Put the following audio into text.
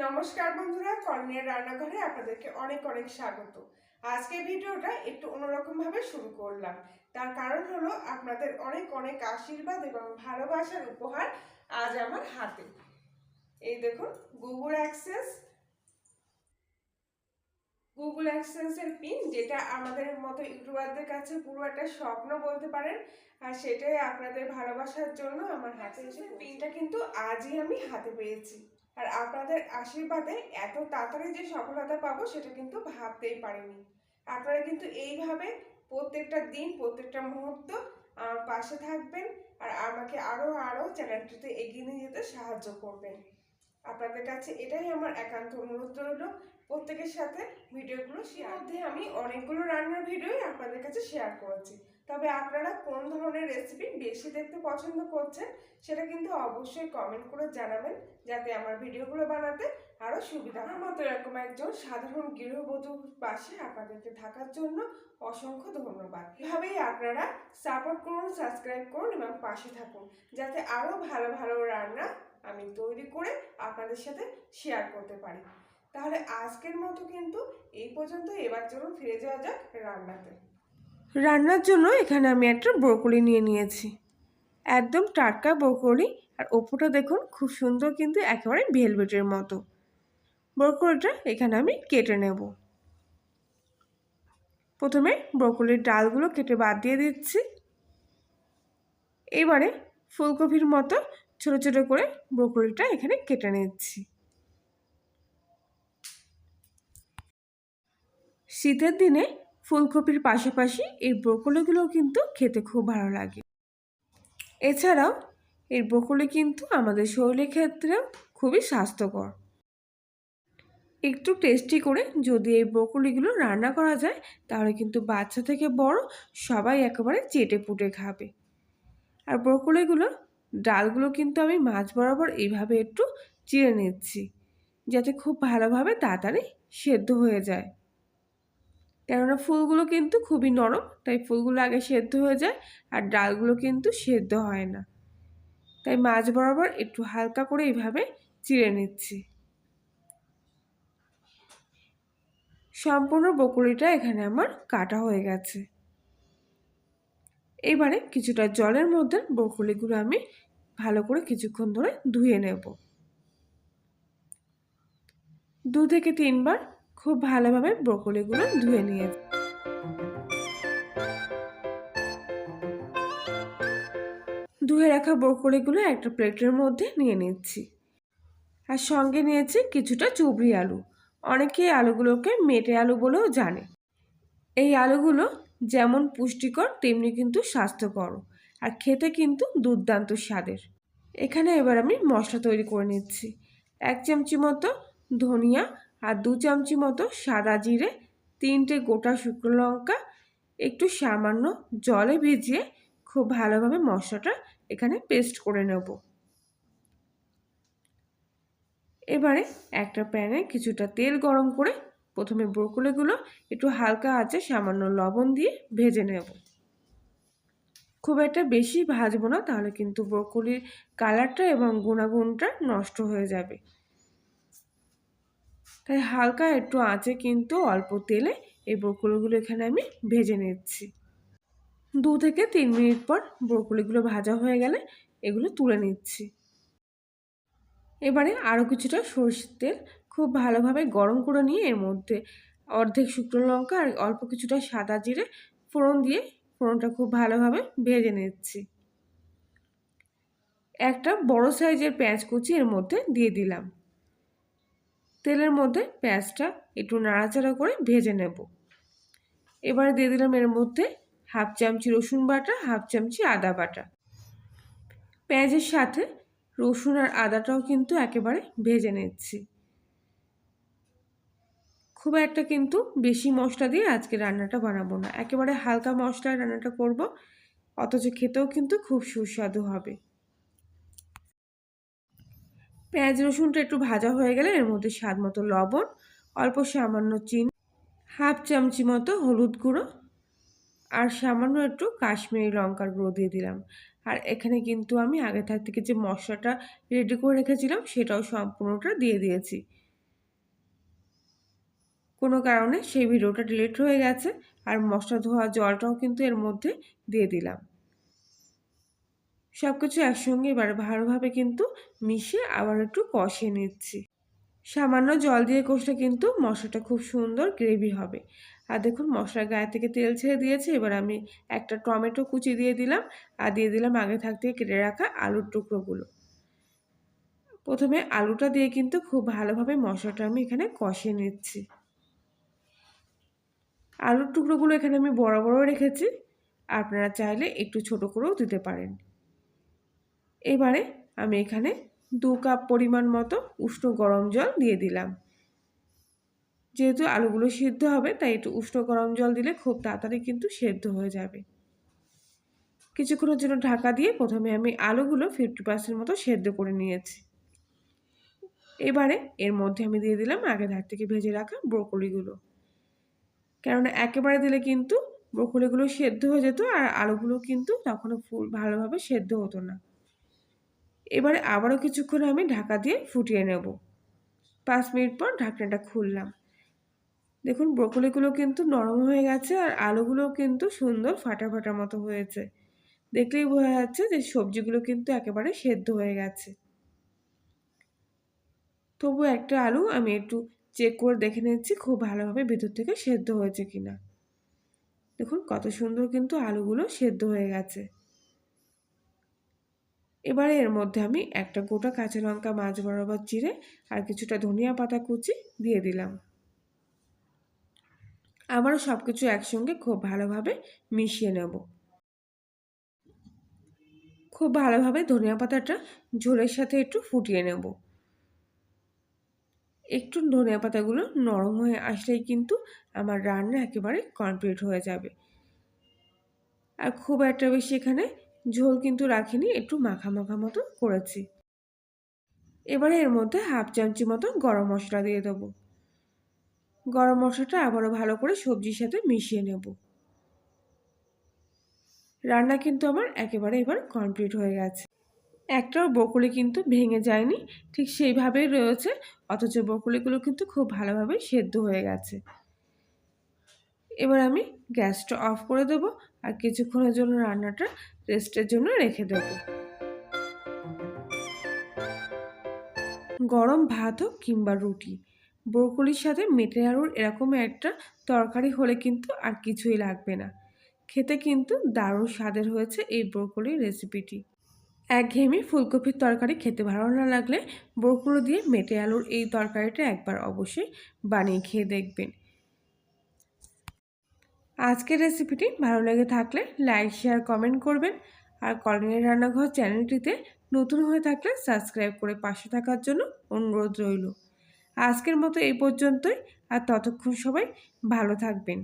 নমস্কার বন্ধুরা, কর্ণের রান্নাঘরে আপনাদেরকে অনেক অনেক স্বাগত। আজকের ভিডিওটা একটু অন্যরকম ভাবে শুরু করলাম। তার কারণ হলো আপনাদের অনেক অনেক আশীর্বাদ এবং ভালোবাসার উপহার আজ আমার হাতে। এই দেখুন, গুগল অ্যাডসেন্সের পিন, যেটা আমাদের মতো ইউটিউবারদের কাছে পুরো একটা স্বপ্ন বলতে পারেন। আর সেটাই আপনাদের ভালোবাসার জন্য আমার হাতে এসে পিনটা কিন্তু আজই আমি হাতে পেয়েছি। আর আপনাদের আশীর্বাদে এত তাড়াতাড়ি যে সফলতা পাবো সেটা কিন্তু ভাবতেই পারিনি। আপনারা কিন্তু এইভাবে প্রত্যেকটা দিন, প্রত্যেকটা মুহূর্ত আমার পাশে থাকবেন আর আমাকে আরো চ্যানেলটিতে এগিয়ে নিয়ে যেতে সাহায্য করবেন। আপনাদের কাছে এটাই আমার একান্ত অনুরোধ রইল। প্রত্যেকের সাথে ভিডিওগুলো শেয়ার মধ্যে আমি অনেকগুলো রান্নার ভিডিওই আপনাদের কাছে শেয়ার করেছি, তবে আপনারা কোন ধরনের রেসিপি বেশি দেখতে পছন্দ করছেন সেটা কিন্তু অবশ্যই কমেন্ট করে জানাবেন, যাতে আমার ভিডিওগুলো বানাতে আরো সুবিধা। আমার মতো এরকম একজন সাধারণ গৃহবধূর পাশে আপনাদেরকে থাকার জন্য অসংখ্য ধন্যবাদ। এভাবেই আপনারা সাপোর্ট করুন, সাবস্ক্রাইব করুন এবং পাশে থাকুন, যাতে আরো ভালো ভালো রান্না আমি তৈরি করে আপনাদের সাথে শেয়ার করতে পারি। তাহলে আজকের মতো কিন্তু এই পর্যন্ত। এবার চলুন ফিরে যাওয়া যাক রান্নাতে। রান্নার জন্য এখানে আমি একটা ব্রোকলি নিয়ে নিয়েছি, একদম টাটকা ব্রোকলি। আর ওপরটা দেখুন খুব সুন্দর, কিন্তু একেবারে ভেলভেটের মতো। ব্রোকলিটা এখানে আমি কেটে নেব। প্রথমে ব্রোকলির ডালগুলো কেটে বাদ দিয়ে দিচ্ছি। এবারে ফুলকপির মতো ছোট ছোট করে ব্রোকলিটা এখানে কেটে নিচ্ছি। শীতের দিনে ফুলকপির পাশাপাশি এই ব্রোকলিগুলো কিন্তু খেতে খুব ভালো লাগে। এছাড়াও এই ব্রোকলি কিন্তু আমাদের শরীরের ক্ষেত্রেও খুবই স্বাস্থ্যকর। একটু টেস্টি করে যদি এই ব্রোকলিগুলো রান্না করা যায়, তাহলে কিন্তু বাচ্চা থেকে বড় সবাই একেবারে চেটে পুটে খাবে। আর ব্রোকলিগুলো ডালগুলো কিন্তু আমি মাছ বরাবর এইভাবে একটু চিড়ে নিচ্ছি, যাতে খুব ভালোভাবে তাড়াতাড়ি সেদ্ধ হয়ে যায়। কেননা ফুলগুলো কিন্তু খুবই নরম, তাই ফুলগুলো আগে সেদ্ধ হয়ে যায় আর ডালগুলো কিন্তু সেদ্ধ হয় না। তাই মাছ বরাবর একটু হালকা করে এইভাবে চিড়ে নিচ্ছি। সম্পূর্ণ ব্রোকলিটা এখানে আমার কাটা হয়ে গেছে। এবারে কিছুটা জলের মধ্যে ব্রোকলিগুলো আমি ভালো করে কিছুক্ষণ ধরে ধুয়ে নেব। 2 থেকে 3 বার খুব ভালোভাবে ব্রোকলিগুলো ধুয়ে নিয়েছি। ধুয়ে রাখা ব্রোকলিগুলো একটা প্লেটের মধ্যে নিয়ে নিচ্ছি। আর সঙ্গে নিয়েছি কিছুটা চুবড়ি আলু। অনেকে আলুগুলোকে মেটে আলু বলেও জানে। এই আলুগুলো যেমন পুষ্টিকর তেমনি কিন্তু স্বাস্থ্যকর, আর খেতে কিন্তু দুর্দান্ত স্বাদের। এখানে এবার আমি মশলা তৈরি করে নিচ্ছি। 1 চামচি মতো ধনিয়া আর 2 চামচি মতো সাদা জিরে, 3টে গোটা শুকনো লঙ্কা একটু সামান্য জলে ভিজিয়ে খুব ভালোভাবে মশলাটা এখানে পেস্ট করে নেব। এবারে একটা প্যানে কিছুটা তেল গরম করে প্রথমে ব্রোকলিগুলো একটু হালকা আঁচে সামান্য লবণ দিয়ে ভেজে নেব। খুব একটা বেশি ভাজবো না, তাহলে কিন্তু ব্রোকলির কালারটা এবং গুণাগুণটা নষ্ট হয়ে যাবে। তাই হালকা একটু আঁচে কিন্তু অল্প তেলে এই ব্রোকলিগুলো এখানে আমি ভেজে নিচ্ছি। 2 থেকে 3 মিনিট পর ব্রোকলিগুলো ভাজা হয়ে গেলে এগুলো তুলে নিচ্ছি। এবারে আরও কিছুটা সরষের তেল খুব ভালোভাবে গরম করে নিয়ে এর মধ্যে অর্ধেক শুকনো লঙ্কা আর অল্প কিছুটা সাদা জিরে ফোড়ন দিয়ে ফোড়নটা খুব ভালোভাবে ভেজে নিচ্ছি। একটা বড় সাইজের পেঁয়াজ কুচি এর মধ্যে দিয়ে দিলাম। তেলের মধ্যে পেঁয়াজটা একটু নাড়াচাড়া করে ভেজে নেব। এবারে দিয়ে দিলাম এর মধ্যে 1/2 চামচি রসুন বাটা, 1/2 চামচি আদা বাটা। পেঁয়াজের সাথে রসুন আর আদাটাও কিন্তু একেবারে ভেজে নিচ্ছি। খুব একটা কিন্তু বেশি মশলা দিয়ে আজকে রান্নাটা বানাবো না, একেবারে হালকা মশলায় রান্নাটা করব, অথচ খেতেও কিন্তু খুব সুস্বাদু হবে। পেঁয়াজ রসুনটা একটু ভাজা হয়ে গেলে এর মধ্যে স্বাদ মতো লবণ, অল্প সামান্য চিনি, 1/2 চামচি মতো হলুদ গুঁড়ো আর সামান্য একটু কাশ্মীরি লঙ্কার গুঁড়ো দিয়ে দিলাম। আর এখানে কিন্তু আমি আগে থেকে যে মশলাটা রেডি করে রেখেছিলাম সেটাও সম্পূর্ণটা দিয়ে দিয়েছি। কোনো কারণে সেই ভিডিওটা ডিলিট হয়ে গেছে। আর মশলা ধোয়া জলটাও কিন্তু এর মধ্যে দিয়ে দিলাম। সব কিছু একসঙ্গে এবার ভালোভাবে কিন্তু মিশিয়ে আবার একটু কষিয়ে নিচ্ছি। সামান্য জল দিয়ে কষলে কিন্তু মশলাটা খুব সুন্দর গ্রেভি হবে। আর দেখুন মশলার গায়ে থেকে তেল ছেড়ে দিয়েছে। এবার আমি একটা টমেটো কুচি দিয়ে দিলাম আর দিয়ে দিলাম আগে থাকতে কেটে রাখা আলুর টুকরোগুলো। প্রথমে আলুটা দিয়ে কিন্তু খুব ভালোভাবে মশলাটা আমি এখানে কষিয়ে নিচ্ছি। আলুর টুকরোগুলো এখানে আমি বড় বড় রেখেছি, আপনারা চাইলে একটু ছোট করেও দিতে পারেন। এবারে আমি এখানে 2 কাপ পরিমাণ মতো উষ্ণ গরম জল দিয়ে দিলাম। যেহেতু আলুগুলো সিদ্ধ হবে তাই একটু উষ্ণ গরম জল দিলে খুব তাড়াতাড়ি কিন্তু সেদ্ধ হয়ে যাবে। কিছুক্ষণের জন্য ঢাকা দিয়ে প্রথমে আমি আলুগুলো 50% মতো সেদ্ধ করে নিয়েছি। এবারে এর মধ্যে আমি দিয়ে দিলাম আগে থেকে ভেজে রাখা ব্রোকলিগুলো। কেননা একেবারে দিলে কিন্তু ব্রোকলিগুলো সেদ্ধ হয়ে যেত আর আলুগুলো কিন্তু তখনও ভালোভাবে সেদ্ধ হতো না। এবারে আবারও কিছুক্ষণ আমি ঢাকা দিয়ে ফুটিয়ে নেব। 5 মিনিট পর ঢাকনাটা খুললাম। দেখুন ব্রোকলিগুলো কিন্তু নরম হয়ে গেছে আর আলুগুলোও কিন্তু সুন্দর ফাটা ফাটা মতো হয়েছে। দেখলেই বোঝা যাচ্ছে যে সবজিগুলো কিন্তু একেবারে সেদ্ধ হয়ে গেছে। তবু একটা আলু আমি একটু চেক করে দেখে নিচ্ছি খুব ভালোভাবে ভেতর থেকে সেদ্ধ হয়েছে কিনা। দেখুন কত সুন্দর কিন্তু আলুগুলো সেদ্ধ হয়ে গেছে। এবারে এর মধ্যে আমি একটা গোটা কাঁচা লঙ্কা মাঝ বরাবর চিড়ে আর কিছুটা ধনিয়া পাতা কুচি দিয়ে দিলাম। আবারও সব কিছু একসঙ্গে খুব ভালোভাবে মিশিয়ে নেব। খুব ভালোভাবে ধনিয়া পাতাটা ঝোলের সাথে একটু ফুটিয়ে নেব। একটু ধনিয়া পাতাগুলো নরম হয়ে আসলেই কিন্তু আমার রান্না একেবারে কমপ্লিট হয়ে যাবে। আর খুব একটা বেশি এখানে ঝোল কিন্তু রাখিনি, একটু মাখা মাখা মতো করেছি। এবারে এর মধ্যে হাফ চামচি মতো গরম মশলা দিয়ে দেবো। গরম মশলাটা আবারও ভালো করে সবজির সাথে মিশিয়ে নেব। রান্না কিন্তু আমার একেবারে এবার কমপ্লিট হয়ে গেছে। একটাও ব্রোকলি কিন্তু ভেঙে যায়নি, ঠিক সেইভাবেই রয়েছে, অথচ ব্রোকলিগুলো কিন্তু খুব ভালোভাবে সেদ্ধ হয়ে গেছে। এবার আমি গ্যাসটা অফ করে দেব আর কিছুক্ষণের জন্য রান্নাটা রেস্টের জন্য রেখে দেব। গরম ভাত হোক কিংবা রুটি, ব্রোকলির সাথে মেটে আলুর এরকম একটা তরকারি হলে কিন্তু আর কিছুই লাগবে না। খেতে কিন্তু দারুণ স্বাদের হয়েছে এই ব্রোকলির রেসিপিটি। একঘেয়েমি ফুলকপির তরকারি খেতে ভালো না লাগলে ব্রোকলি দিয়ে মেটে আলুর এই তরকারিটা একবার অবশ্যই বানিয়ে খেয়ে দেখবেন। আজকের রেসিপিটি ভালো লেগে থাকলে লাইক শেয়ার কমেন্ট করবেন। আর কল্যাণীর রান্নাঘর চ্যানেলটিতে নতুন হয়ে থাকলে সাবস্ক্রাইব করে পাশে থাকার জন্য অনুরোধ রইল। আজকের মতো এই পর্যন্তই। আর ততক্ষণ সবাই ভালো থাকবেন।